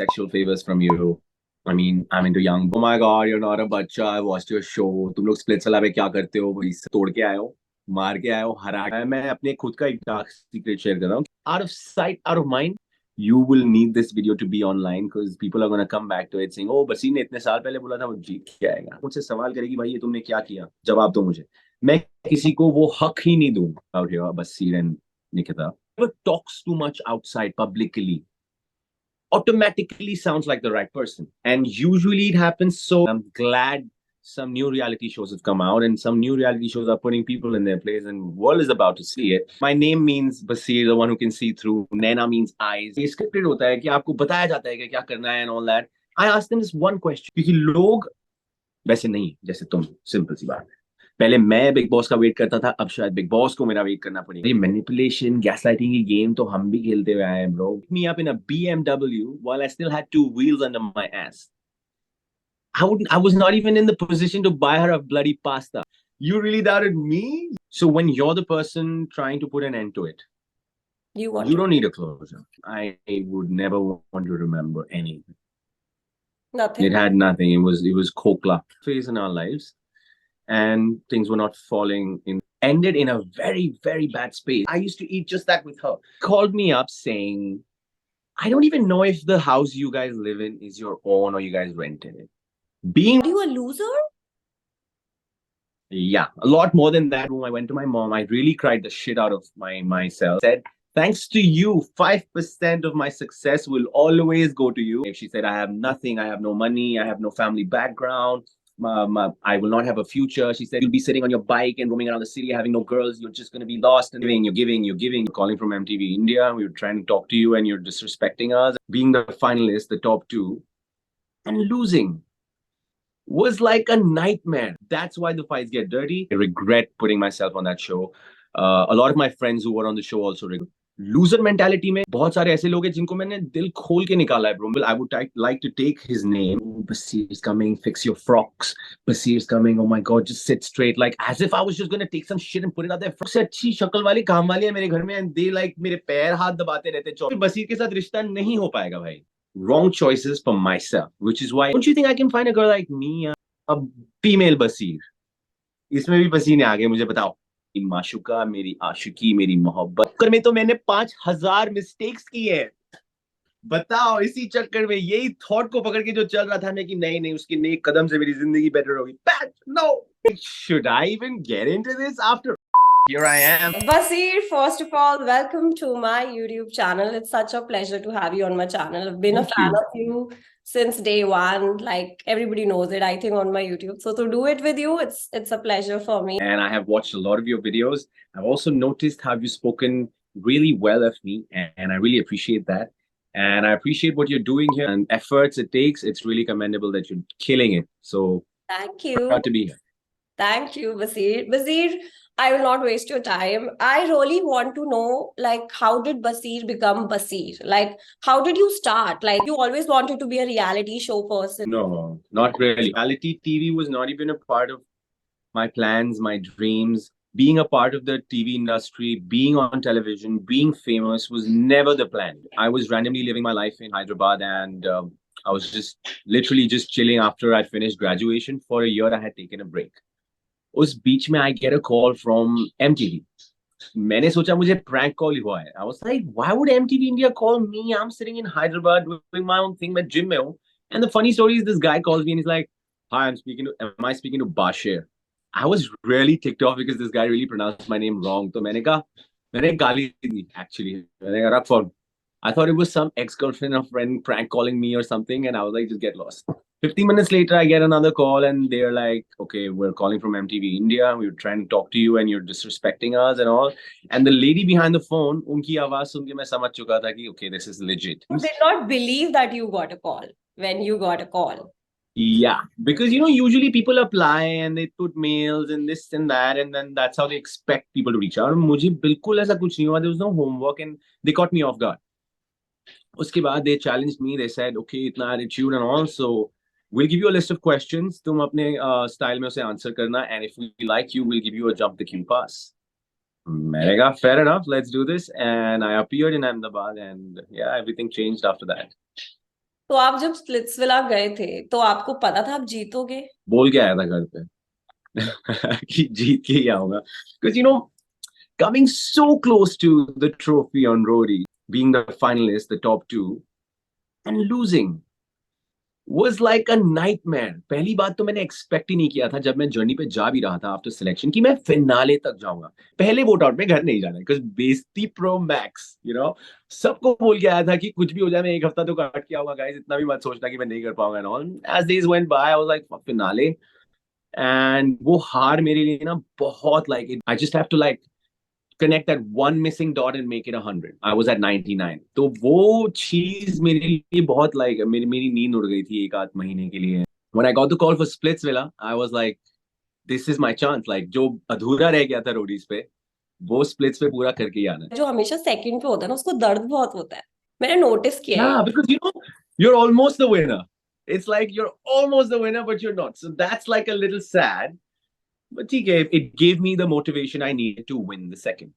sexual favors from you. I mean, I'm into young. Oh my God, you're not a bacha. I watched your show. तुम लोग split सला पे क्या करते हो? वही से तोड़ के आए हो, मार के आए हो, हरा के। मैं अपने खुद का एक डार्क सीक्रेट शेयर कर रहा हूँ. Out of sight, out of mind. You will need this video to be online because people are going to come back to it saying, "Oh, बसीर ने इतने साल पहले बोला था वो जीत के आएगा." मुझसे सवाल करेगी, भाई ये तुमने क्या किया? जवाब दो मुझे. मैं किसी को वो हक ही नहीं दूं. Out here, Basir and Nikita. Whoever talks too much outside publicly automatically sounds like the right person. And usually it happens. So I'm glad some new reality shows have come out and some new reality shows are putting people in their place and world is about to see it. My name means Basir, the one who can see through. Naina means eyes. ये scripted होता है कि आपको बताया जाता है कि क्या करना है and all that. I asked them this one question क्योंकि लोग वैसे नहीं जैसे तुम. सिंपल सी बात है. पहले मैं बिग बॉस का वेट करता था, अब शायद बिग बॉस को मेरा वेट करना पड़ेगा. ये मैनिपुलेशन गैसलाइटिंग की गेम तो हम भी खेलते हुए आए हैं bro. Me up in a BMW while I still had two wheels under my ass. I was not even in the position to buy her a bloody pasta. You really doubted me? So when you're the person trying to put an end to it, you don't need a closure. I would never want to remember anything. Nothing. It had nothing. It was kokla phase in our lives. And things were not falling in. Ended in a very, very bad space. I used to eat just that with her. Called me up saying, I don't even know if the house you guys live in is your own or you guys rented it. Being Are you a loser? Yeah, a lot more than that. I went to my mom. I really cried the shit out of myself. Said, thanks to you, 5% of my success will always go to you. She said, I have nothing. I have no money. I have no family background. I will not have a future. She said, you'll be sitting on your bike and roaming around the city, having no girls. You're just going to be lost and you're giving. Calling from MTV India. We were trying to talk to you and you're disrespecting us. Being the finalist, the top two, and losing was like a nightmare. That's why the fights get dirty. I regret putting myself on that show. A lot of my friends who were on the show also regret. Loser mentality में बहुत सारे ऐसे लोग हैं जिनको मैंने दिल खोल के निकाला है bro. I would like to take his name. Oh, Basir's coming, fix your frocks. Basir's coming, oh my god, just sit straight. Like as if I was just gonna take some shit and put it out there. सबसे अच्छी शक्ल वाली काम वाली है मेरे घर में and they like मेरे पैर हाथ दबाते रहते हैं. बसीर के साथ रिश्ता नहीं हो पाएगा भाई. Wrong choices for myself, which is why don't you think I can find a girl like me, a female Basir? इसमें भी पसीने आ गए मुझे. बताओ, माशुका, मेरी आशिकी, मेरी मोहब्बत कर में तो मैंने 5000 मिस्टेक्स की है. बताओ, इसी चक्कर में यही थॉट को पकड़ के जो चल रहा था मैं कि नहीं नहीं उसके नेक कदम से मेरी जिंदगी बेटर होगी. No, should I even get into this after? Here I am. Basir, first of all, welcome to my YouTube channel. It's such a pleasure to have you on my channel. I've been Thank a fan you. of you since day one. Like everybody knows it, I think, on my YouTube. So to do it with you, it's a pleasure for me. And I have watched a lot of your videos. I've also noticed how you've spoken really well of me, and I really appreciate that. And I appreciate what you're doing here and efforts it takes. It's really commendable that you're killing it. So Thank you. proud to be here. Thank you, Basir. Basir, I will not waste your time. I really want to know, like, how did Basir become Basir? Like, how did you start? Like, you always wanted to be a reality show person. No, not really. Reality TV was not even a part of my plans, my dreams. Being a part of the TV industry, being on television, being famous was never the plan. I was randomly living my life in Hyderabad and I was just literally just chilling after I finished graduation. For a year, I had taken a break. उस बीच में I get a call from MTV. मैंने सोचा मुझे prank call ही हुआ है. I was like, why would MTV India call me? I'm sitting in Hyderabad doing my own thing. मैं gym में हूँ. And the funny story is this guy calls me and he's like, hi, am I speaking to Bashir? I was really ticked off because this guy really pronounced my name wrong. तो मैंने गाली दी actually. मैंने कहा, "Rag I thought it was some ex-girlfriend or friend prank calling me or something. And I was like, just get lost. 15 minutes later, I get another call and they're like, okay, we're calling from MTV India. We were trying to talk to you and you're disrespecting us and all. And the lady behind the phone, unki awaaz sun ke main samajh chuka tha ki, okay, this is legit. You did not believe that you got a call when you got a call. Yeah, because usually people apply and they put mails and this and that, and then that's how they expect people to reach out. मुझे बिल्कुल ऐसा कुछ नहीं हुआ. There was no homework and they caught me off guard. उसके बाद they challenged me. They said, okay, इतना attitude and all, so we'll give you a list of questions. तुम अपने style में उसे answer करना, and if we like you, we'll give you a jump the queue pass. मैंने कहा, fair enough, let's do this. And I appeared in Ahmedabad, and yeah, everything changed after that. तो आप जब Splitsvilla गए थे तो आपको पता था आप जीतोगे? बोल के आया था घर पे कि जीत के ही आऊंगा, because coming so close to the trophy on Roadie, being the finalist, the top two, and losing was like a nightmare. पहली बात तो मैंने एक्सपेक्ट ही नहीं किया था जब मैं जर्नी पे जा भी रहा था आफ्टर सिलेक्शन कि मैं फिनाले तक जाऊंगा। पहले वोट आउट में घर नहीं जाना, बिकॉज बेइज्जती प्रो मैक्स, सबको बोल के आया था कि कुछ भी हो जाए मैं एक हफ्ता तो काट के आऊंगा गाइस, इतना भी मत सोचना कि मैं नहीं कर पाऊंगा and all. As days went by I was like finale, and वो हार मेरे लिए ना बहुत like I just have to like connect that one missing dot and make it 100. I was at 99. तो वो चीज मेरे लिए बहुत like मेरी नींद उड़ गई थी एक आध महीने के लिए। When I got the call for Splitsvilla, I was like, this is my chance. Like जो अधूरा रह गया था रोडीज पे, वो स्प्लिट्स पे पूरा करके ही आना है। जो हमेशा सेकंड पे होता है ना उसको दर्द बहुत होता है, मैंने नोटिस किया है। Yeah, because you're almost the winner. It's like you're almost the winner, but you're not. So that's like a little sad. But ठीक है, it gave me the motivation I needed to win the second.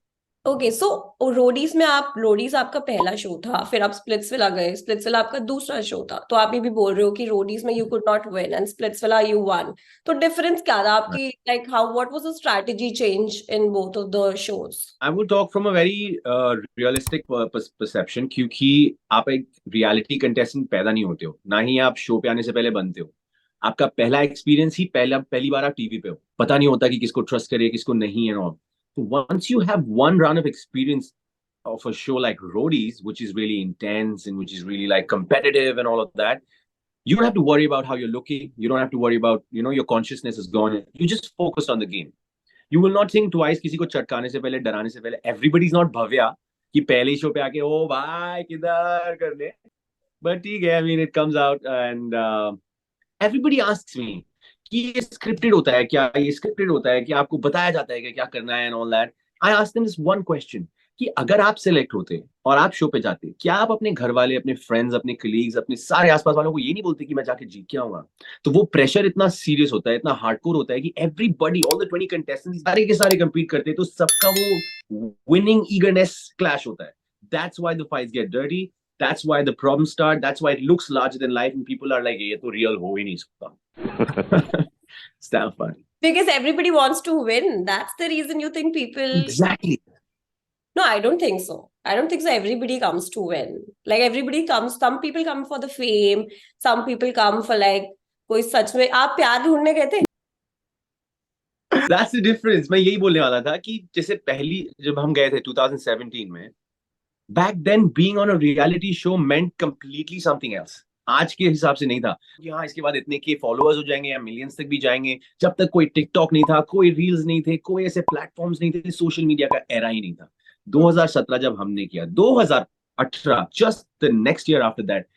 Okay, so Roadies में आप Roadies आपका पहला show था, फिर आप Splitsvilla गए, स्प्लिट्सविला आपका दूसरा शो था, तो आप ये भी बोल रहे हो कि रोडीज में you could not win and Splitsvilla you one. तो डिफरेंस क्या था आपकी, like how what was the strategy change in both of the shows? I would talk from a very realistic perception, क्योंकि आप एक रियलिटी कंटेस्टेंट पैदा नहीं होते हो, ना ही आप शो पे आने से पहले बनते हो। आपका पहला एक्सपीरियंस ही पहली बार आप टीवी पे हो, पता नहीं होता कि किसको ट्रस्ट करे किसको नहीं and all. So once you have one run of experience of a show like Roadies, which is really intense and which is really like competitive and all of that, you don't have to worry about how you're looking. You don't have to worry about, your consciousness is gone. You just focus on the game. You will not think twice किसी को चटकाने से पहले, डराने से पहले। Everybody is not Bhavya कि पहले show पे आके ओ भाई किधर करने। But ठीक है, I mean it comes out and everybody asks me कि ये स्क्रिप्टेड होता है क्या, ये स्क्रिप्टेड होता है कि आपको बताया जाता है कि क्या करना है and all that. I asked them this one question कि अगर आप सिलेक्ट होते और आप शो पे जाते, क्या आप अपने घर वाले, अपने फ्रेंड्स, अपने कलीग्स, अपने सारे आसपास वालों को ये नहीं बोलते कि मैं जाके जीत के आऊंगा? तो वो प्रेशर इतना सीरियस होता है, इतना हार्डकोर होता है कि एवरीबॉडी, ऑल द 20 कंटेस्टेंट्स सारे के सारे कंपीट करते हैं, तो सबका वो विनिंग ईगरनेस क्लैश होता है। That's why the fights get dirty, that's why the problems start, that's why it looks larger than life and people are like ये तो real हो ही नहीं सकता। It's damn funny. Because everybody wants to win, that's the reason you think people... Exactly. No, I don't think so. I don't think so. Everybody comes to win. Like everybody comes, some people come for the fame, some people come for like कोई सच में आप प्यार ढूंढने गए थे? That's the difference. मैं यही बोलने वाला था कि जैसे पहली जब हम गए थे 2017 में, back then being on a reality show meant completely something else. आज के हिसाब से नहीं था कि हाँ इसके बाद इतने के फॉलोअर्स हो जाएंगे या मिलियंस तक भी जाएंगे। जब तक कोई टिकटॉक नहीं था, कोई रील्स नहीं थे, कोई ऐसे प्लेटफॉर्म्स नहीं थे, सोशल मीडिया का एरा ही नहीं था। 2017 जब हमने किया, 2018 just the next year after that,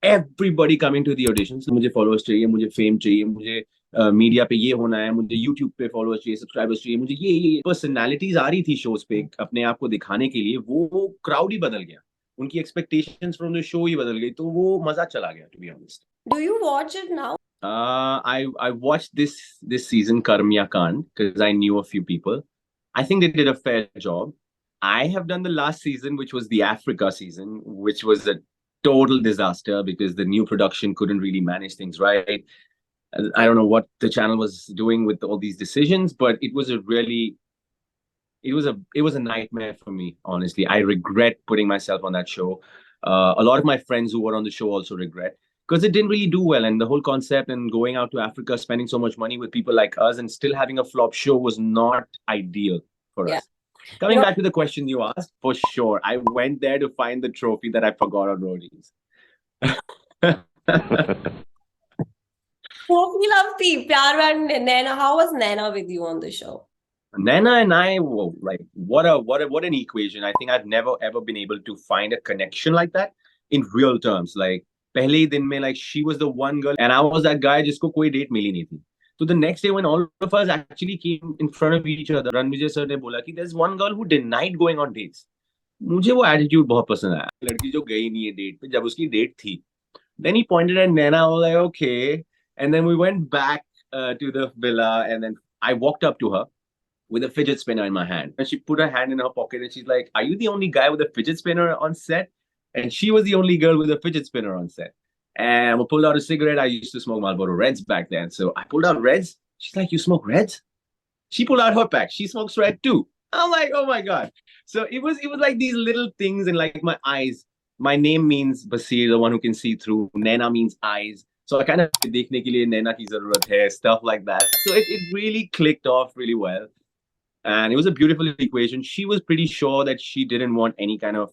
everybody coming to the auditions, मुझे फॉलोअर्स चाहिए, मुझे फेम चाहिए, मुझे मीडिया पे ये होना है, मुझे यूट्यूब पे फॉलोअर्स चाहिए, सब्सक्राइबर्स चाहिए, मुझे ये पर्सनालिटीज आ रही थी शोज पे अपने आप को दिखाने के लिए। वो क्राउड ही बदल गया, उनकी एक्सपेक्टेशंस फ्रॉम द शो ही बदल गई, तो वो मजा चला गया, to be honest. Do you watch it now? I watched this season Karm Ya Kand because I knew a few people. I think they did a fair job. I have done the last season, which was the Africa season, which was a total disaster because the new production couldn't really manage things right. I don't know what the channel was doing with all these decisions, but it was a nightmare for me, honestly. I regret putting myself on that show. A lot of my friends who were on the show also regret because it didn't really do well, and the whole concept and going out to Africa, spending so much money with people like us and still having a flop show was not ideal for us. Coming back to the question you asked, for sure, I went there to find the trophy that I forgot on Roadies. Trophy love थी, प्यार and Naina. How was Naina with you on the show? Naina and I, whoa, like what an equation. I think I've never ever been able to find a connection like that in real terms. Like पहले ही दिन में, like she was the one girl and I was that guy जिसको कोई date मिली नहीं थी। So the next day when all of us actually came in front of each other, Ranvijay sir ने बोला कि there's one girl who denied going on dates. मुझे वो attitude बहुत पसंद आया, लड़की जो गई नहीं है डेट पे जब उसकी डेट थी। Then he pointed at Naina. I was like, okay. And then we went back to the villa, and then I walked up to her with a fidget spinner in my hand. And she put her hand in her pocket and she's like, are you the only guy with a fidget spinner on set? And she was the only girl with a fidget spinner on set. And I pulled out a cigarette. I used to smoke Marlboro Reds back then. So I pulled out Reds. She's like, "You smoke Reds?" She pulled out her pack. She smokes Red too. I'm like, "Oh my God." So it was like these little things in like my eyes. My name means Basir, the one who can see through. Naina means eyes. So I kind of dekhne ke liye Naina ki zarurat hai, stuff like that. So it really clicked off really well. And it was a beautiful equation. She was pretty sure that she didn't want any kind of,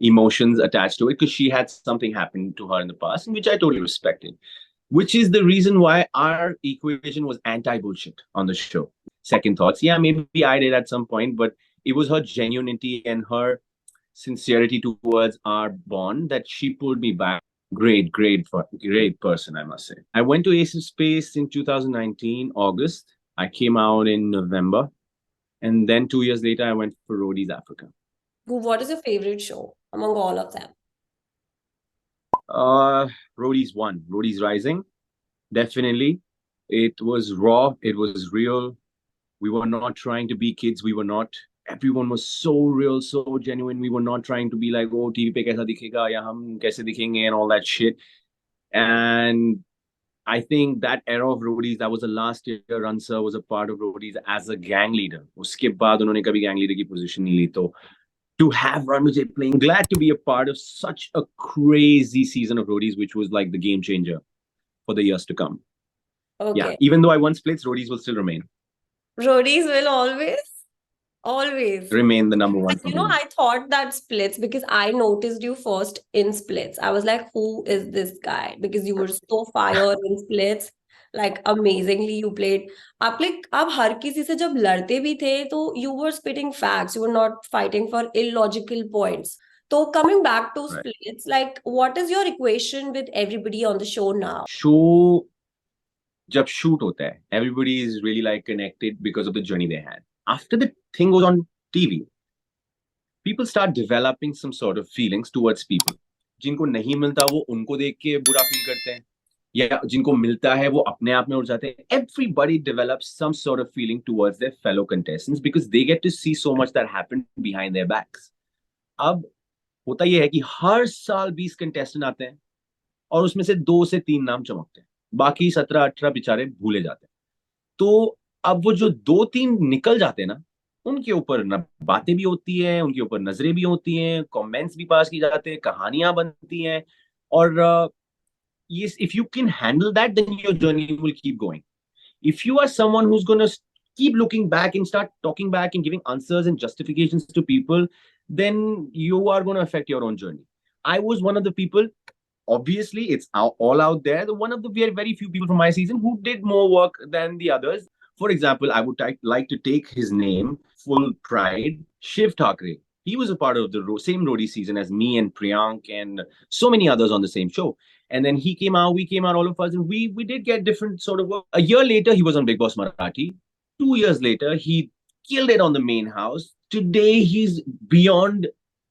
emotions attached to it because she had something happen to her in the past, which I totally respected. Which is the reason why our equation was anti-bullshit on the show. Second thoughts. Yeah, maybe I did at some point, but it was her genuinity and her sincerity towards our bond that she pulled me back. Great person, I must say. I went to Ace of Space in 2019, August. I came out in November. And then 2 years later, I went for Roadies Africa. What is your favorite show among all of them? Roadies 1, Roadies Rising. Definitely. It was raw. It was real. We were not trying to be kids. We were not. Everyone was so real, so genuine. We were not trying to be like, oh, TV pe kaisa dikhega, ya hum kaise dikhenge, and all that shit. And I think that era of Roadies, that was the last year Ransar was a part of Roadies as a gang leader. उसके बाद उन्होंने कभी gang leader की position नहीं ली. तो to have Ranvijay playing, glad to be a part of such a crazy season of Roadies, which was like the game changer for the years to come. Okay. Yeah, even though I won splits, Roadies will still remain. Roadies will always Remain the number one. But, I thought that Splits, because I noticed you first in Splits. I was like, who is this guy? Because you were so fire in Splits. Like, amazingly you played. आप हर किसी से जब लड़ते भी थे, तो you were spitting facts. You were not fighting for illogical points. So coming back to Splits, like, what is your equation with everybody on the show now? Show जब shoot होता है, everybody is really like connected because of the journey they had. After the thing goes on TV, people start developing some sort of feelings towards people. जिनको नहीं मिलता वो उनको देख के बुरा फील करते हैं, या जिनको मिलता है वो अपने आप में उड़ जाते हैं. Everybody develops some sort of feeling towards their fellow contestants because they get to see so much that happened behind their backs. अब होता ये है कि हर साल 20 कंटेस्टेंट आते हैं और उसमें से 2 से 3 नाम चमकते हैं, बाकी 17-18 बेचारे भूले जाते हैं. तो अब वो जो 2-3 निकल जाते हैं ना, उनके ऊपर ना बातें भी होती हैं, उनके ऊपर नजरें भी होती हैं, कमेंट्स भी पास की जाते हैं, कहानियां बनती हैं. और yes, if you can handle that, then your journey will keep going. If you are someone who's going to keep looking back and start talking back and giving answers and justifications to people, then you are going to affect your own journey. I was one of the people. Obviously, it's all out there. One of the very few people from my season who did more work than the others. For example, I would like to take his name, full pride, Shiv Thakre. He was a part of the same Roadie season as me and Priyank and so many others on the same show. And then he came out, we came out, all of us, and we did get different sort of work. A year later, he was on Bigg Boss Marathi. 2 years later, he killed it on the main house. Today, he's beyond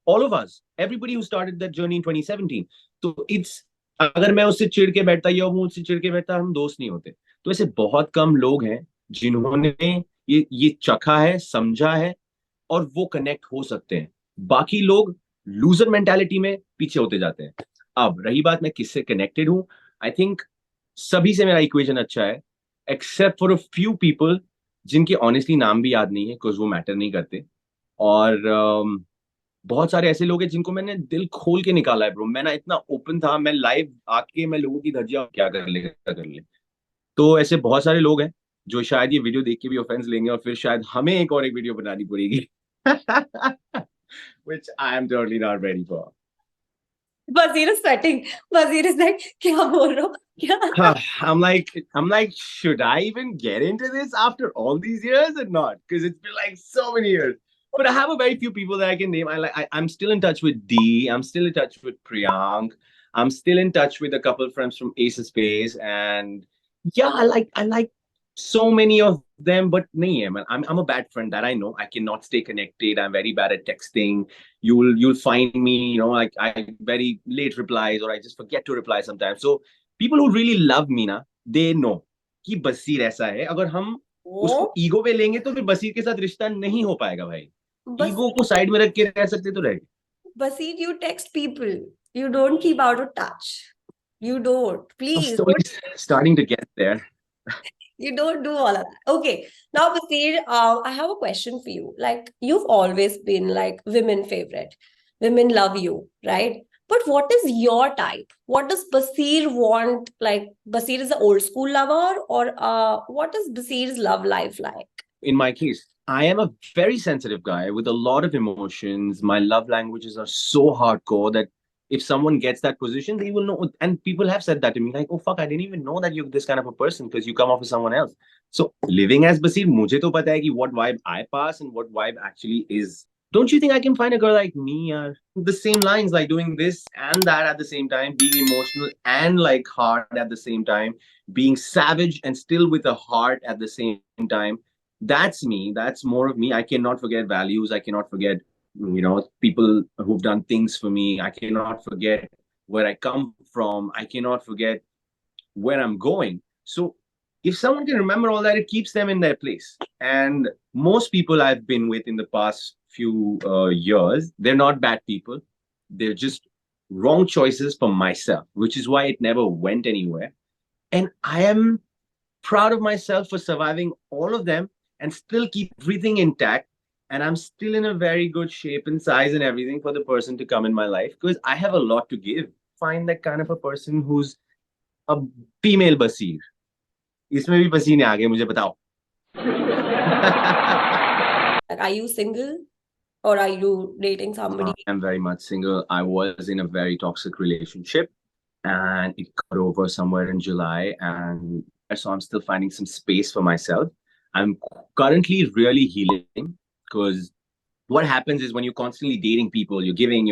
all of us. Everybody who started that journey in 2017. तो it's, अगर मैं उससे चिढ़ के बैठता या वो मुझसे चिढ़ के बैठता, हम दोस्त नहीं होते. तो ऐसे बहुत कम लोग हैं जिन्होंने ये चखा है, समझा है और वो कनेक्ट हो सकते हैं. बाकी लोग लूजर मेंटालिटी में पीछे होते जाते हैं. अब रही बात मैं किससे कनेक्टेड हूं, आई थिंक सभी से मेरा इक्वेशन अच्छा है, except for a few people जिनके ऑनेस्टली नाम भी याद नहीं है बिकॉज वो मैटर नहीं करते. और बहुत सारे ऐसे लोग हैं जिनको मैंने दिल खोल के निकाला है ब्रो. मैं ना इतना ओपन था, मैं लाइव आके मैं लोगों की धज्जियां क्या कर ले. तो ऐसे बहुत सारे लोग हैं जो शायद ये वीडियो देख के भी ऑफेंस लेंगे और फिर शायद हमें एक और एक वीडियो बनानी पड़ेगी. which I am totally not ready for. Basir is sweating. Basir is like, क्या बोल रहा हूँ? क्या? I'm like, should I even get into this after all these years or not? Because it's been like so many years. But I have a very few people that I can name. I'm still in touch with D. I'm still in touch with Priyank. I'm still in touch with a couple of friends from Ace of Space. And yeah, I like so many of them, but nahi hai, man. I'm a bad friend, that I know. I cannot stay connected. I'm very bad at texting. You'll find me, like I very late replies, or I just forget to reply sometimes. So people who really love me na, they know कि बसीर ऐसा है. अगर हम उसको ego पे लेंगे तो फिर बसीर के साथ रिश्ता नहीं हो पाएगा भाई. ईगो को साइड में रख के रह सकते तो रह. Basir, you text people. You don't keep out of touch. You don't. I'm Please, slowly starting to get there. you don't do all of that. Okay. Now, Basir, I have a question for you. Like, you've always been like women favorite. Women love you, right? But what is your type? What does Basir want? Like, Basir is an old school lover, or what is Basir's love life like? In my case, I am a very sensitive guy with a lot of emotions. My love languages are so hardcore that if someone gets that position, they will know. And people have said that to me, like, "Oh fuck, I didn't even know that you're this kind of a person because you come off as someone else." So living as Basir, मुझे तो पता है कि what vibe I pass and what vibe actually is. Don't you think I can find a girl like me? Yaar? The same lines, like doing this and that at the same time, being emotional and like hard at the same time, being savage and still with a heart at the same time. That's me. That's more of me. I cannot forget values. I cannot forget, people who've done things for me. I cannot forget where I come from. I cannot forget where I'm going. So if someone can remember all that, it keeps them in their place. And most people I've been with in the past few years, they're not bad people. They're just wrong choices for myself, which is why it never went anywhere. And I am proud of myself for surviving all of them and still keep everything intact. And I'm still in a very good shape and size and everything for the person to come in my life because I have a lot to give. Find that kind of a person who's a female Basir. इसमें भी पसीने आ गए मुझे बताओ. Like, are you single or are you dating somebody? I'm very much single. I was in a very toxic relationship and it got over somewhere in July. And so I'm still finding some space for myself. I'm currently really healing because what happens is when you're constantly dating people, you're giving,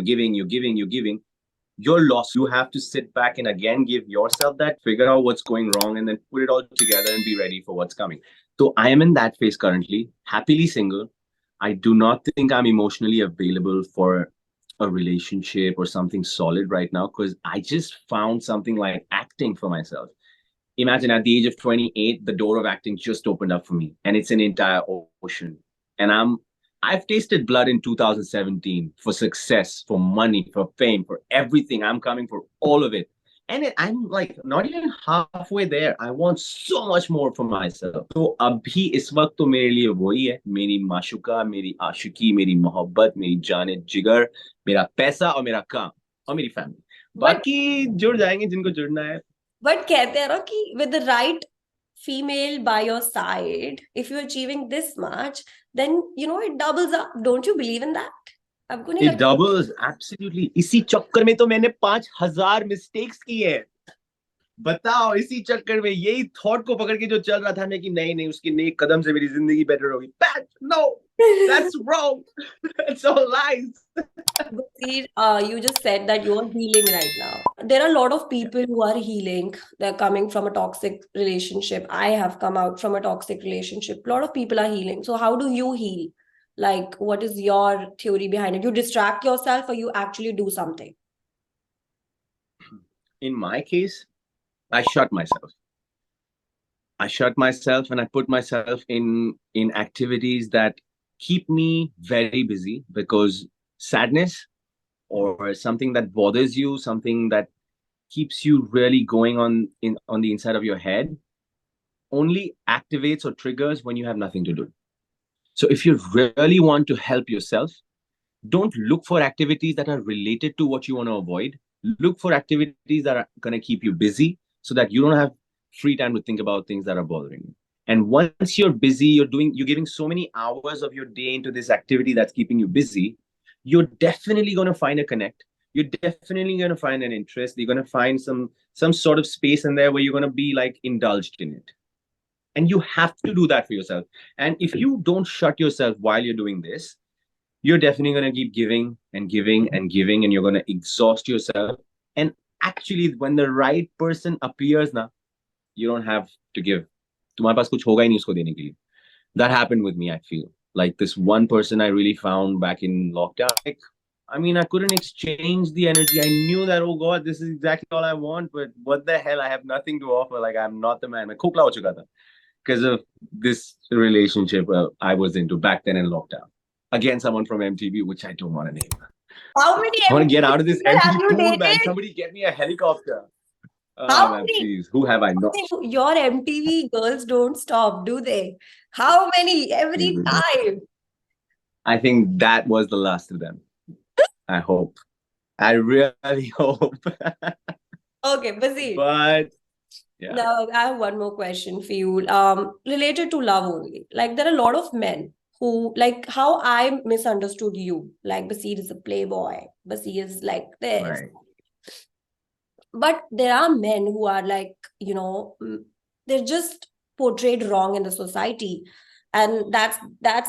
you're lost. You have to sit back and again give yourself that, figure out what's going wrong, and then put it all together and be ready for what's coming. So I am in that phase currently, happily single. I do not think I'm emotionally available for a relationship or something solid right now because I just found something like acting for myself. Imagine at the age of 28, the door of acting just opened up for me, and it's an entire ocean. And I've tasted blood in 2017 for success, for money, for fame, for everything. I'm coming for all of it. And I'm like not even halfway there. I want so much more for myself. So अभी इस वक्त तो मेरे लिए वही है, मेरी माशुका, मेरी आशिकी, मेरी मोहब्बत, मेरी जाने जिगर, मेरा पैसा और मेरा काम और मेरी फैमिली. बाकी जुड़ जाएंगे जिनको जुड़ना है. But कहते हैं ना कि with the right female by your side, if you're achieving this much, then it doubles up. Don't you believe in that? आपको नहीं It लगता? doubles, absolutely. इसी चक्कर में तो मैंने 5,000 mistakes की है. बताओ इसी चक्कर में यही थॉट को पकड़ के जो चल रहा था मैं कि नहीं उसके नेक कदम से मेरी जिंदगी बेटर होगी. Bad, no, that's wrong. That's all lies. Basir, you just said that you are healing right now. There are a lot of people who are healing. They're coming from a toxic relationship. I have come out from a toxic relationship. A lot of people are healing. So how do you heal? Like, what is your theory behind it? You distract yourself or you actually do something? In my case, I shut myself. I shut myself and I put myself in activities that keep me very busy because sadness or something that bothers you, something that keeps you really going on the inside of your head only activates or triggers when you have nothing to do. So if you really want to help yourself, don't look for activities that are related to what you want to avoid. Look for activities that are going to keep you busy so that you don't have free time to think about things that are bothering you. And once you're busy, you're giving so many hours of your day into this activity that's keeping you busy, you're definitely going to find a connect. You're definitely going to find an interest. You're going to find some sort of space in there where you're going to be like indulged in it. And you have to do that for yourself. And if you don't shut yourself while you're doing this, you're definitely going to keep giving and giving and giving, and you're going to exhaust yourself. And actually, when the right person appears, na, you don't have to give. तुम्हारे पास कुछ होगा ही नहीं उसको देने के लिए. That happened with me, I feel. Like this one person I really found back in lockdown. Like, I mean, I couldn't exchange the energy. I knew that, oh God, this is exactly all I want, but what the hell? I have nothing to offer. Like, I'm not the man. मैं खोखला हो चुका था because of this relationship I was into back then in lockdown. Again, someone from MTV, which I don't want to name. How many I want to get out of this people have MTV you pool, man. dated? Somebody get me a helicopter. How Man, many? please. Who have I not? Your MTV girls don't stop, do they? How many? Every time. I think that was the last of them. I hope. I really hope. Okay, Basil. But yeah, Now I have one more question for you. Related to love only. Like there are a lot of men who like how I misunderstood you. Like Basir is a playboy. Basir is like this. right. But there are men who are like, they're just portrayed wrong in the society. And that's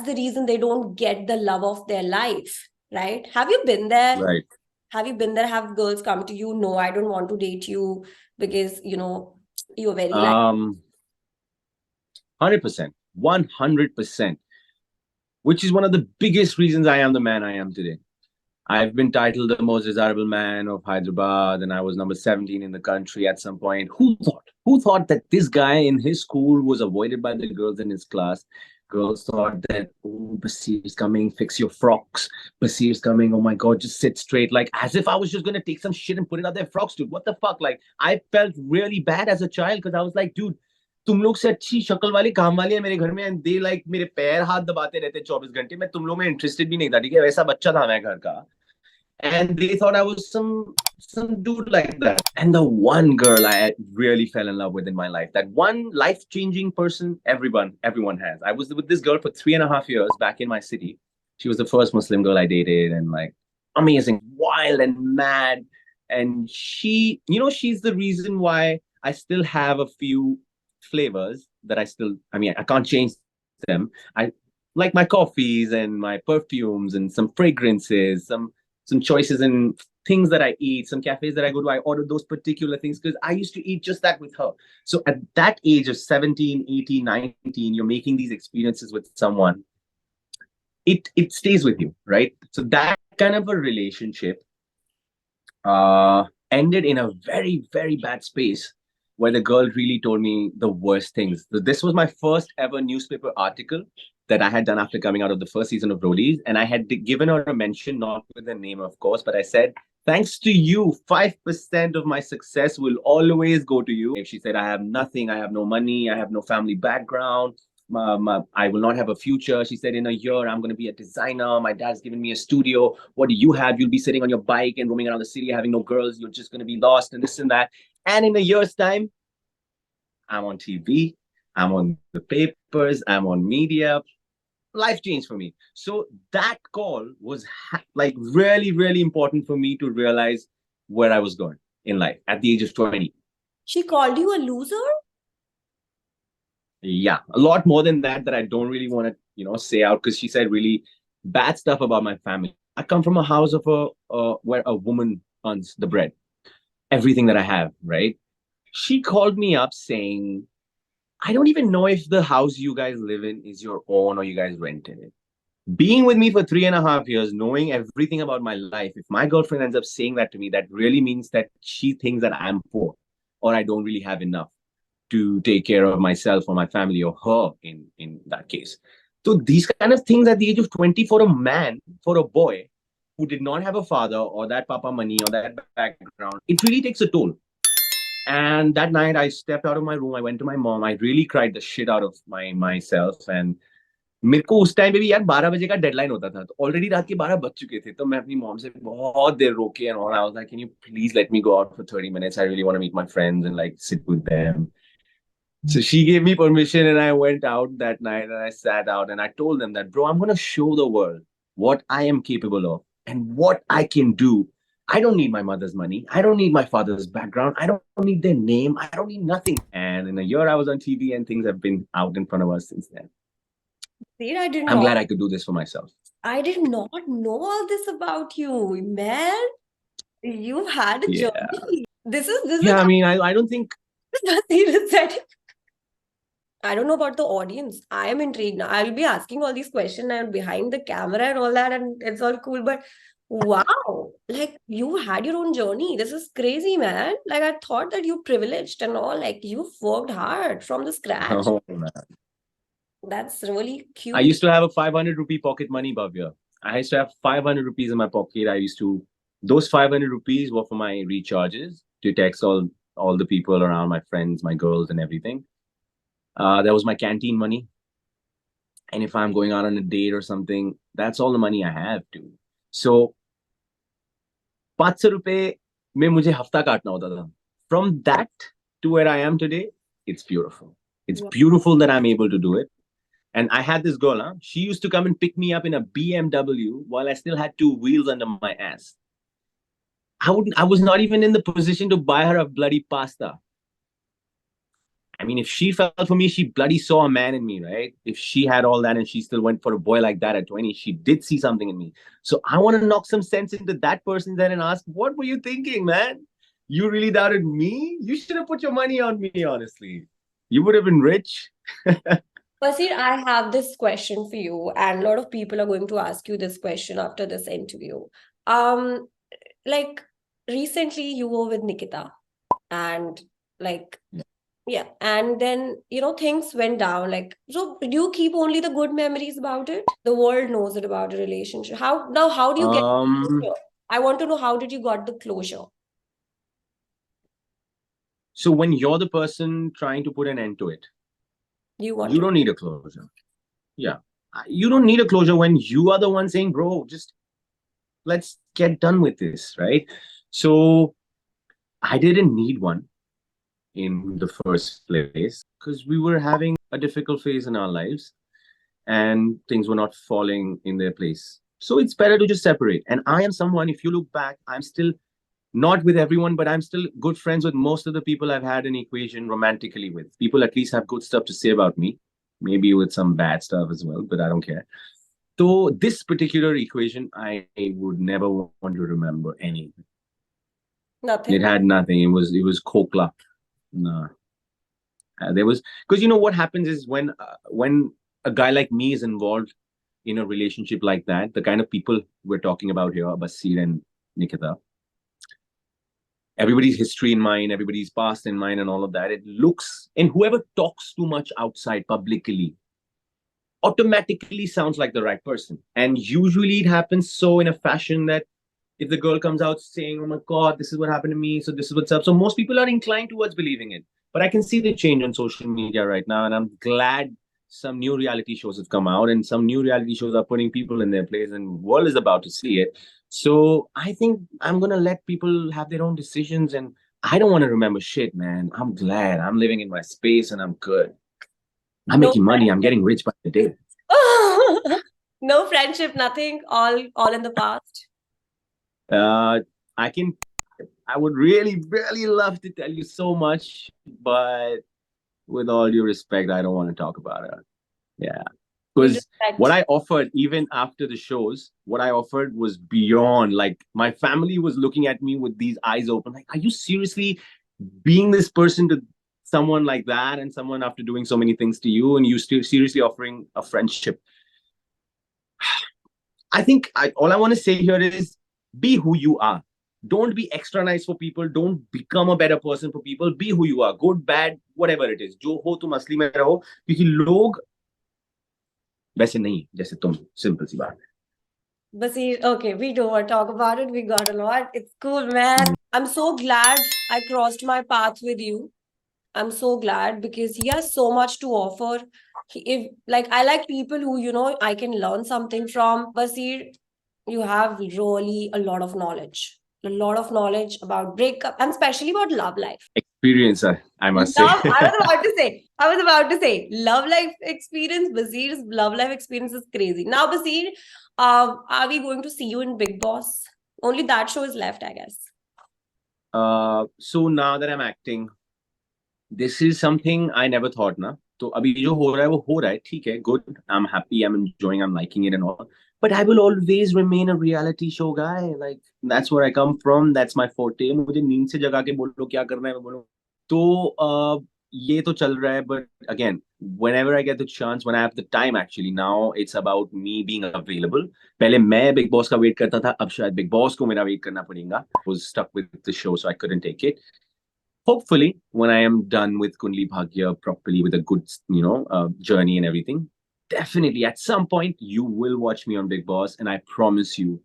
the reason they don't get the love of their life, right? Have you been there? Right. Have you been there? Have girls come to you? No, I don't want to date you because, you're very like 100%. 100%. Which is one of the biggest reasons I am the man I am today. I've been titled the most desirable man of Hyderabad, and I was number 17 in the country at some point. Who thought? Who thought that this guy in his school was avoided by the girls in his class? Girls thought that, oh, Basir's coming, fix your frocks. Basir's coming, oh my God, just sit straight. Like, as if I was just going to take some shit and put it on their frocks, dude. What the fuck? Like, I felt really bad as a child because I was like, dude, तुम लोग से अच्छी शक्ल वाली काम वाली है मेरे घर में एंड दे लाइक मेरे पैर हाथ दबाते रहते 24 घंटे मैं तुम लोग में इंटरेस्टेड भी नहीं था ठीक है वैसा बच्चा था मैं घर का and they thought I was some dude like that. And the one girl I really fell in love with in my life, that one life-changing person everyone has. I was with this girl for 3.5 years back in my city. She was the first Muslim girl I dated, and like amazing, wild and mad. And she's the reason why I still have a few flavors that I can't change them. I like my coffees and my perfumes and some fragrances, some choices in things that I eat, some cafes that I go to, I order those particular things because I used to eat just that with her. So at that age of 17, 18, 19, you're making these experiences with someone. It stays with you, right? So that kind of a relationship ended in a very, very bad space where the girl really told me the worst things. So this was my first ever newspaper article that I had done after coming out of the first season of Roadies. And I had given her a mention, not with the name, of course, but I said, thanks to you, 5% of my success will always go to you. If she said, I have nothing, I have no money, I have no family background, I will not have a future. She said, in a year, I'm going to be a designer. My dad's given me a studio. What do you have? You'll be sitting on your bike and roaming around the city, having no girls. You're just going to be lost and this and that. And in a year's time, I'm on TV, I'm on the papers, I'm on media. Life changed for me. So that call was like really, really important for me to realize where I was going in life at the age of 20. She called you a loser? Yeah, a lot more than that I don't really want to, say out because she said really bad stuff about my family. I come from a house of where a woman earns the bread, everything that I have, right? She called me up saying, I don't even know if the house you guys live in is your own or you guys rented it. Being with me for 3.5 years, knowing everything about my life, if my girlfriend ends up saying that to me, that really means that she thinks that I'm poor or I don't really have enough to take care of myself or my family or her in that case. So these kind of things at the age of 20 for a man, for a boy who did not have a father or that papa money or that background, it really takes a toll. And that night I stepped out of my room. I went to my mom. I really cried the shit out of myself. And मेरे को उस time पे भी यार 12 बजे का deadline होता था तो ऑलरेडी रात के 12 बज चुके थे तो मैं अपनी मॉम से बहुत देर रोके and all I was like can you please let me go out for 30 minutes I really want to meet my friends and like sit with them. So she gave me permission and I went out that night and I sat out and I told them that bro I'm going to show the world what I am capable of and what I can do. I don't need my mother's money. I don't need my father's background. I don't need their name. I don't need nothing. And in a year I was on TV and things have been out in front of us since then. See, I'm glad I could do this for myself. I did not know all this about you, man. You've had a journey. This is I mean, I don't think I don't know about the audience. I am intrigued now. I'll be asking all these questions and behind the camera and all that, and it's all cool. But wow, like you had your own journey. This is crazy, man. Like I thought that you privileged and all. Like you've worked hard from the scratch. Oh, man. That's really cute. I used to have a 500 rupee pocket money, Bhavya. I used to have 500 rupees in my pocket. Those 500 rupees were for my recharges to text all all the people around, my friends, my girls, and everything. That was my canteen money. And if I'm going out on a date or something, that's all the money I have to. So 500 रुपए में मुझे हफ्ता काटना होता था. From that to where I am today, it's beautiful. It's beautiful that I'm able to do it. And I had this girl, she used to come and pick me up in a BMW while I still had 2 wheels under my ass. I was not even in the position to buy her a bloody pasta. I mean, if she fell for me, she bloody saw a man in me, right? If she had all that and she still went for a boy like that at 20, she did see something in me. So I want to knock some sense into that person then and ask, what were you thinking, man? You really doubted me? You should have put your money on me, honestly. You would have been rich. Basir, I have this question for you, and a lot of people are going to ask you this question after this interview. Like recently you were with Nikita, and like yeah, and then things went down. Like, so do you keep only the good memories about it? The world knows it about a relationship. How do you get closure? I want to know, how did you got the closure? So when you're the person trying to put an end to it, you don't need a closure. Yeah. You don't need a closure when you are the one saying, bro, just let's get done with this, right? So I didn't need one in the first place because we were having a difficult phase in our lives and things were not falling in their place. So it's better to just separate. And I am someone, if you look back, I'm still not with everyone, but I'm still good friends with most of the people I've had an equation romantically with. People at least have good stuff to say about me, maybe with some bad stuff as well, but I don't care. So this particular equation, I would never want to remember anything. Nothing. It had nothing. It was kokla. No. There was, because what happens is when a guy like me is involved in a relationship like that, the kind of people we're talking about here, Basir and Nikita, everybody's history in mind, everybody's past in mind, and all of that. It looks, and whoever talks too much outside publicly automatically sounds like the right person. And usually it happens so in a fashion that if the girl comes out saying, oh my God, this is what happened to me, so this is what's up. So most people are inclined towards believing it. But I can see the change on social media right now, and I'm glad some new reality shows have come out, and some new reality shows are putting people in their place, and the world is about to see it. So I think I'm going to let people have their own decisions, and I don't want to remember shit, man. I'm glad I'm living in my space and I'm good. I'm making money. I'm getting rich by the day. No friendship, nothing, all in the past. I would really, really love to tell you so much, but with all due respect, I don't want to talk about it. Yeah. Because what I offered, even after the shows, what I offered was beyond. Like, my family was looking at me with these eyes open. Like, are you seriously being this person to someone like that, and someone after doing so many things to you, and you still seriously offering a friendship? I think all I want to say here is be who you are. Don't be extra nice for people. Don't become a better person for people. Be who you are. Good, bad, whatever it is. जो हो तुम असली में रहो, क्योंकि लोग वैसे नहीं जैसे तुम. Simple सी बात है. Basir, okay, we don't want to talk about it. We got a lot. It's cool, man. I'm so glad I crossed my path with you. I'm so glad because he has so much to offer. I like people who, I can learn something from. Basir, you have really a lot of knowledge. A lot of knowledge about breakup and especially about love life. Experience, I must say. I was about to say, love life experience. Basir's love life experience is crazy. Now, Basir, are we going to see you in Bigg Boss? Only that show is left, I guess. So now that I'm acting, this is something I never thought, na. So abhi jo ho raha hai, wo ho raha hai. ठीक है, good. I'm happy. I'm enjoying. I'm liking it and all. But I will always remain a reality show guy. Like, that's where I come from. That's my forte. मुझे नींद से जगा के बोलो क्या करना है मैं बोलूँ. तो ये तो चल रहा है. But again, whenever I get the chance, when I have the time, actually now it's about me being available. पहले मैं Bigg Boss का wait करता था. अब शायद Bigg Boss को मेरा wait करना पड़ेगा. I was stuck with the show, so I couldn't take it. Hopefully, when I am done with Kundli Bhagya properly, with a good, journey and everything, definitely at some point you will watch me on Bigg Boss, and I promise you,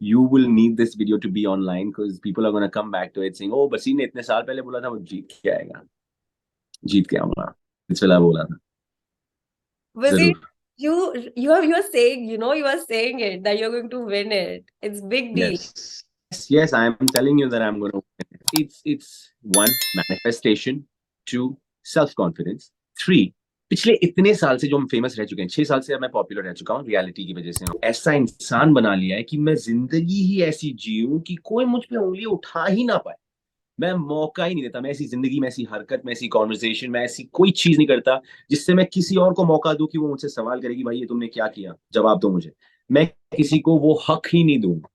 you will need this video to be online because people are going to come back to it saying, oh, बसीर ने इतने साल पहले बोला था वो जीत के आएगा, जीत के आऊंगा, इस वाला बोला था Wazir, जरूर. you are saying, you are saying it that you're going to win it. It's big deal. Yes, I am telling you that I'm going to win. It's one, manifestation. Two, self-confidence. Three, पिछले इतने साल से जो हम famous रह चुके हैं, 6 साल से अब मैं पॉपुलर रह चुका हूँ रियलिटी की वजह से, ऐसा इंसान बना लिया है कि मैं जिंदगी ही ऐसी जीऊं कि कोई मुझ पे उंगली उठा ही ना पाए. मैं मौका ही नहीं देता. मैं ऐसी जिंदगी में, ऐसी हरकत में, ऐसी कॉन्वर्सेशन में, ऐसी कोई चीज नहीं करता जिससे मैं किसी और को मौका दूं कि वो मुझसे सवाल करेगी, भाई ये तुमने क्या किया, जवाब दो मुझे. मैं किसी को वो हक ही नहीं दूंगा.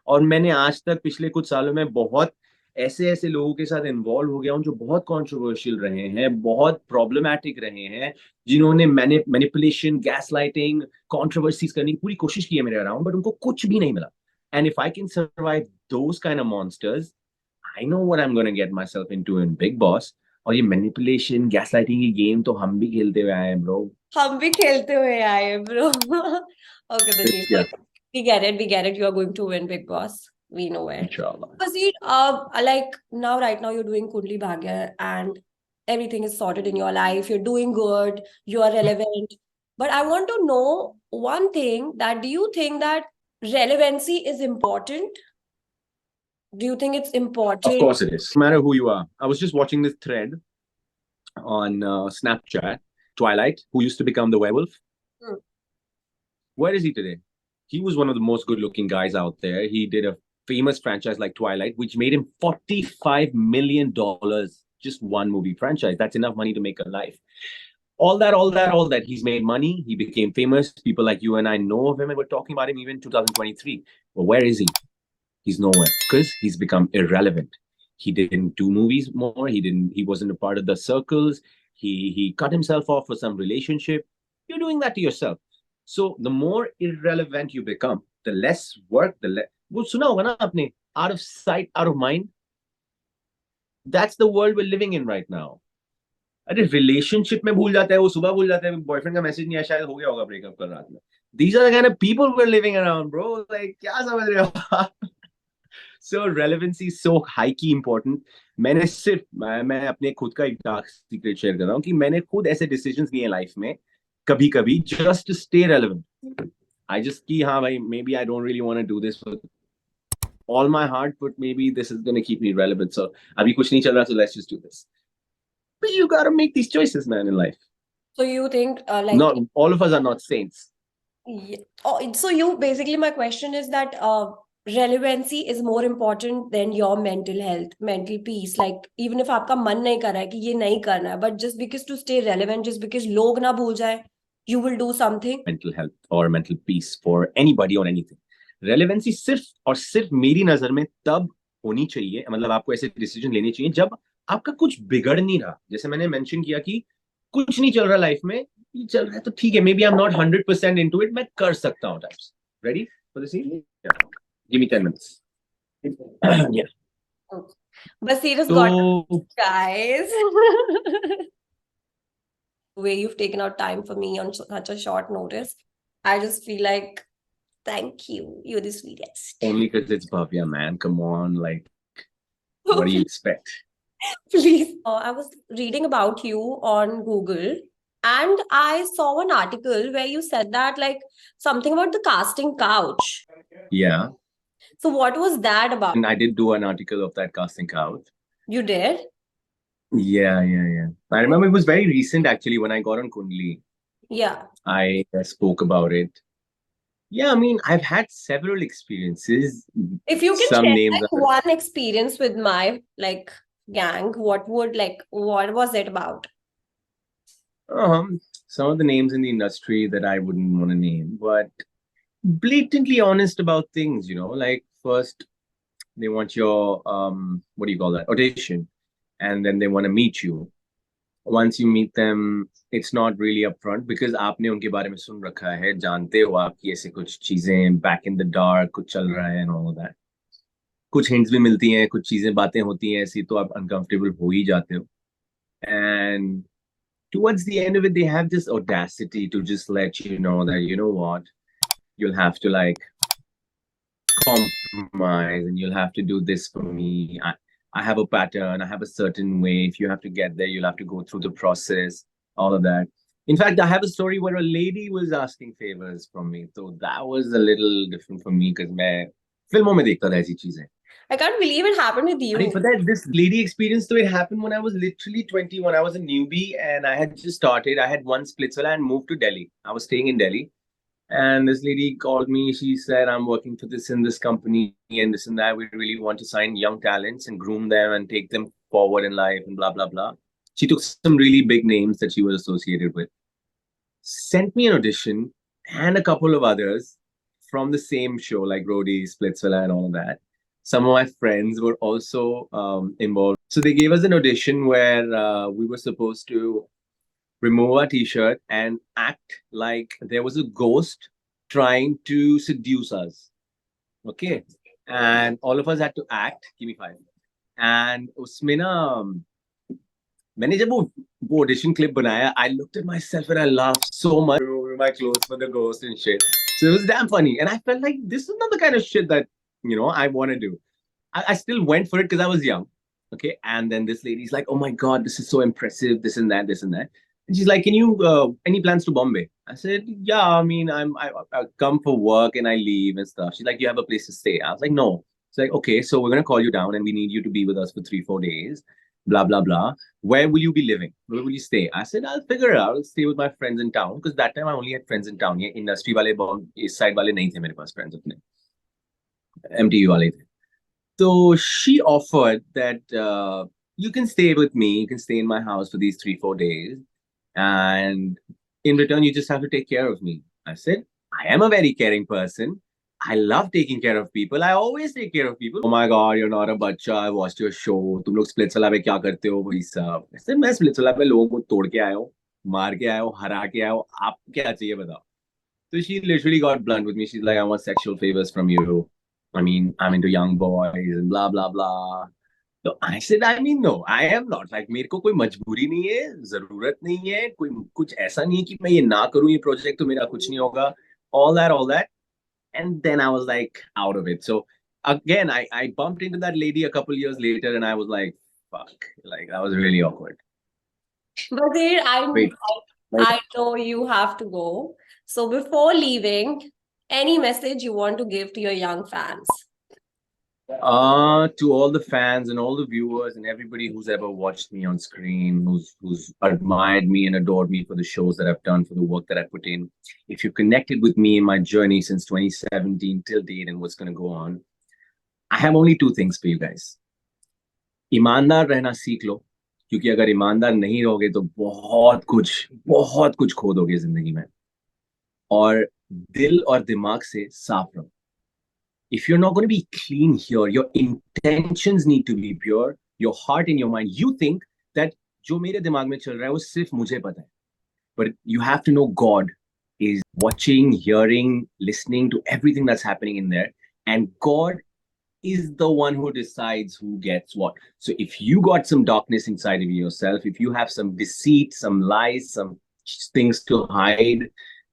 और मैंने आज तक पिछले कुछ सालों में बहुत ऐसे ऐसे लोगों के साथ इन्वॉल्व हो गया हूँ जो बहुत कंट्रोवर्शियल रहे हैं, बहुत प्रॉब्लमैटिक रहे हैं, जिन्होंने मैनिपुलेशन, गैसलाइटिंग, कंट्रोवर्सीज करने की पूरी कोशिश की है मेरे अराउंड, बट उनको कुछ भी नहीं मिला. And if I can survive those kind of monsters, I know what I am gonna get my self into in big boss. और ये मैनिपुलेशन, गैसलाइटिंग की गेम तो हम भी खेलते हुए आए हैं ब्रो. हम भी खेलते हुए आए हैं bro. Okay, Basir. Yeah. We get it. We get it. You are going to win Big Boss. We know it. Inshallah. Basir, like right now you're doing Kundli Bhagya and everything is sorted in your life. You're doing good. You are relevant. But I want to know one thing, that do you think that relevancy is important? Do you think it's important? Of course it is. No matter who you are. I was just watching this thread on Snapchat. Twilight, who used to become the werewolf. Where is he today? He was one of the most good-looking guys out there. He did a famous franchise like Twilight, which made him $45 million. Just one movie franchise. That's enough money to make a life. All that. He's made money. He became famous. People like you and I know of him and we're talking about him even in 2023. But where is he? He's nowhere because he's become irrelevant. He didn't do movies more. He wasn't a part of the circles. He cut himself off for some relationship. You're doing that to yourself. So the more irrelevant you become, the less work, वो सुना होगा ना आपने, out of sight, out of mind. That's the world we're living in right now. अरे relationship में भूल जाता है, वो सुबह भूल जाता है, बॉयफ्रेंड का मैसेज नहीं आया, शायद हो गया होगा ब्रेकअप कल रात में. These are the kind of people we're living around, bro. Like क्या समझ रहे हो? So relevancy is so high key important. मैं अपने खुद का एक डार्क सीक्रेट शेयर कर रहा हूँ कि मैंने खुद ऐसे डिसीजंस लिए लाइफ में कभी-कभी just to stay relevant. I just कि हाँ भाई, maybe I don't really want to do this with all my heart, but maybe this is going to keep me relevant. So अभी कुछ नहीं चल रहा, so let's just do this. But you got to make these choices, man, in life. So you think Not all of us are not saints. Yeah. Oh, so basically my question is that relevancy is more important than your mental health, mental peace. Like even if आपका मन नहीं कर रहा है कि ये नहीं करना है, but just because to stay relevant, just because लोग ना भूल जाए, you will do something. Mental health or mental peace for anybody or anything. Relevancy सिर्फ और सिर्फ मेरी नजर में तब होनी चाहिए, मतलब आपको ऐसे डिसीजन लेने चाहिए जब आपका कुछ बिगड़ नहीं रहा. जैसे मैंने मेंशन किया कि कुछ नहीं चल रहा लाइफ में, ये चल रहा है तो ठीक है, maybe I'm not 100% into it, मैं कर सकता हूँ types. Ready for this evening? Yeah. Give me 10 minutes. Yeah. Okay. Basir has got guys. The way you've taken out time for me on such a short notice, I just feel like thank you. You're the sweetest. Only because it's Bhavya, man. Come on, like, what do you expect? Please. I was reading about you on Google and I saw an article where you said that like something about the casting couch. Yeah. So what was that about? And I did do an article of that casting couch. You did? Yeah. I remember it was very recent actually when I got on Kundli. Yeah. I spoke about it. Yeah, I mean, I've had several experiences. If you can Some share names like are- one experience with my like gang, what was it about? Some of the names in the industry that I wouldn't want to name, but blatantly honest about things, you know, like first they want your what do you call that, audition, and then they want to meet you. Once you meet them, it's not really upfront because आपने उनके बारे में सुन रखा है, जानते हो आप कि ऐसे कुछ चीजें back in the dark कुछ चल रहा है and all that. कुछ hints भी मिलती हैं, कुछ चीजें बातें होती हैं ऐसी, तो आप uncomfortable हो ही जाते हो. And towards the end of it, they have this audacity to just let you know that, you know what, you'll have to like compromise and you'll have to do this for me. I have a pattern, I have a certain way. If you have to get there, you'll have to go through the process, all of that. In fact, I have a story where a lady was asking favors from me. So that was a little different for me because मैं फिल्मों में देखता था ऐसी चीजें. I can't believe it happened with Arey, you. but that this lady experience, so it happened when I was literally 21. I was a newbie and I had just started. I had one Splitsvilla and moved to Delhi. I was staying in Delhi. And this lady called me. She said, I'm working for this in this company and this and that. We really want to sign young talents and groom them and take them forward in life and blah, blah, blah. She took some really big names that she was associated with, sent me an audition and a couple of others from the same show, like Rodi, Splitsvilla, and all of that. Some of my friends were also involved. So they gave us an audition where we were supposed to remove our t-shirt and act like there was a ghost trying to seduce us. Okay. And all of us had to act. Give me 5. And उसमें ना मैंने जब वो audition clip बनाया, I looked at myself and I laughed so much over my clothes for the ghost and shit. So it was damn funny. And I felt like this is not the kind of shit that, I want to do. I still went for it because I was young. Okay. And then this lady's like, oh my God, this is so impressive. This and that, this and that. And she's like, can you, any plans to Bombay? I said, yeah, I mean, I come for work and I leave and stuff. She's like, you have a place to stay? I was like, no. It's like, okay, so we're going to call you down and we need you to be with us for 3-4 days, blah, blah, blah. Where will you be living? Where will you stay? I said, I'll figure it out. I'll stay with my friends in town. Because that time I only had friends in town. Yeah, industry wale, east side wale nahi the mere paas friends apne. MTU wale the. So she offered that you can stay with me. You can stay in my house for these 3-4 days. And in return, you just have to take care of me. I said, I am a very caring person. I love taking care of people. I always take care of people. Oh my God, you're not a bacha. I watched your show. तुम लोग Splitsvilla में क्या करते हो वही सब. I said, मैं Splitsvilla में लोगों को तोड़ के आया हूँ, मार के आया हूँ, हरा के आया हूँ. आप क्या चाहिए बताओ? So she literally got blunt with me. She's like, I want sexual favors from you. I mean, I'm into young boys and blah, blah, blah. So I said, I mean, no, I am not. Like, मेरे को कोई मजबूरी नहीं है, जरूरत नहीं है, कोई कुछ ऐसा नहीं है कि मैं ये ना करूँ ये प्रोजेक्ट तो मेरा कुछ नहीं होगा. All that. And then I was like out of it. So again, I bumped into that lady a couple years later and I was like, fuck, like that was really awkward. Wazir, Wait. I know you have to go. So before leaving, any message you want to give to your young fans? To all the fans and all the viewers and everybody who's ever watched me on screen, who's admired me and adored me for the shows that I've done, for the work that I put in. If you connected with me in my journey since 2017 till date and what's going to go on, I have only 2 things for you guys. ईमानदार रहना सीख लो, क्योंकि अगर ईमानदार नहीं रहोगे तो बहुत कुछ खो दोगे जिंदगी में. और दिल और दिमाग से साफ रहो. If you're not going to be clean here, your intentions need to be pure, your heart and your mind. You think that जो मेरे दिमाग में चल रहा है वो सिर्फ मुझे पता है. But you have to know God is watching, hearing, listening to everything that's happening in there. And God is the one who decides who gets what. So if you got some darkness inside of yourself, if you have some deceit, some lies, some things to hide,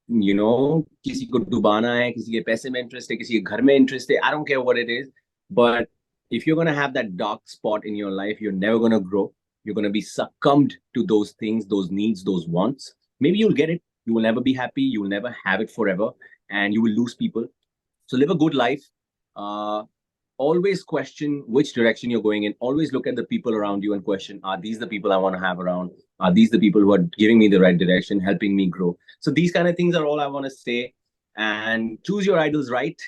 किसी को डुबाना है, किसी के पैसे में interest है, किसी के घर में इंटरेस्ट है, I don't care what it is, but if you're going to have that dark spot in your life, you're never going to grow. You're going to be succumbed to those things, those needs, those wants. Maybe you'll get it. You will never be happy. You will never have it forever. And you will lose people. So live a good life. Always question which direction you're going in. Always look at the people around you and question, are these the people I want to have around? Are these the people who are giving me the right direction, helping me grow? So these kind of things are all I want to say. And choose your idols right.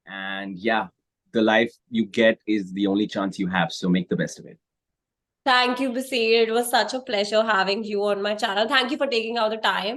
And yeah, the life you get is the only chance you have. So make the best of it. Thank you, Basir. It was such a pleasure having you on my channel. Thank you for taking out the time.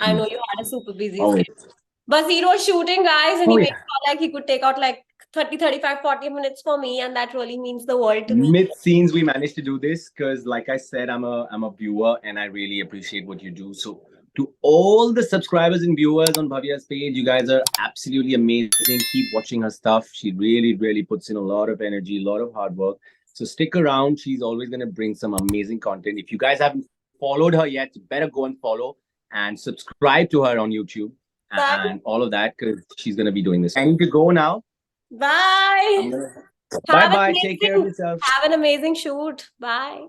I know you had a super busy schedule. Basir was shooting, guys, and he made it sound like he could take out like 30, 35, 40 minutes for me, and that really means the world to me. Mid scenes, we managed to do this because, like I said, I'm a viewer and I really appreciate what you do. So to all the subscribers and viewers on Bhavya's page, you guys are absolutely amazing. Keep watching her stuff. She really puts in a lot of energy, a lot of hard work. So stick around. She's always going to bring some amazing content. If you guys haven't followed her yet, you better go and follow and subscribe to her on YouTube and all of that, because she's going to be doing this. I need to go now. Bye. Bye Have an bye. Take care of amazing, yourself. have an amazing shoot. Bye.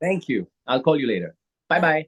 Thank you. I'll call you later. Bye bye.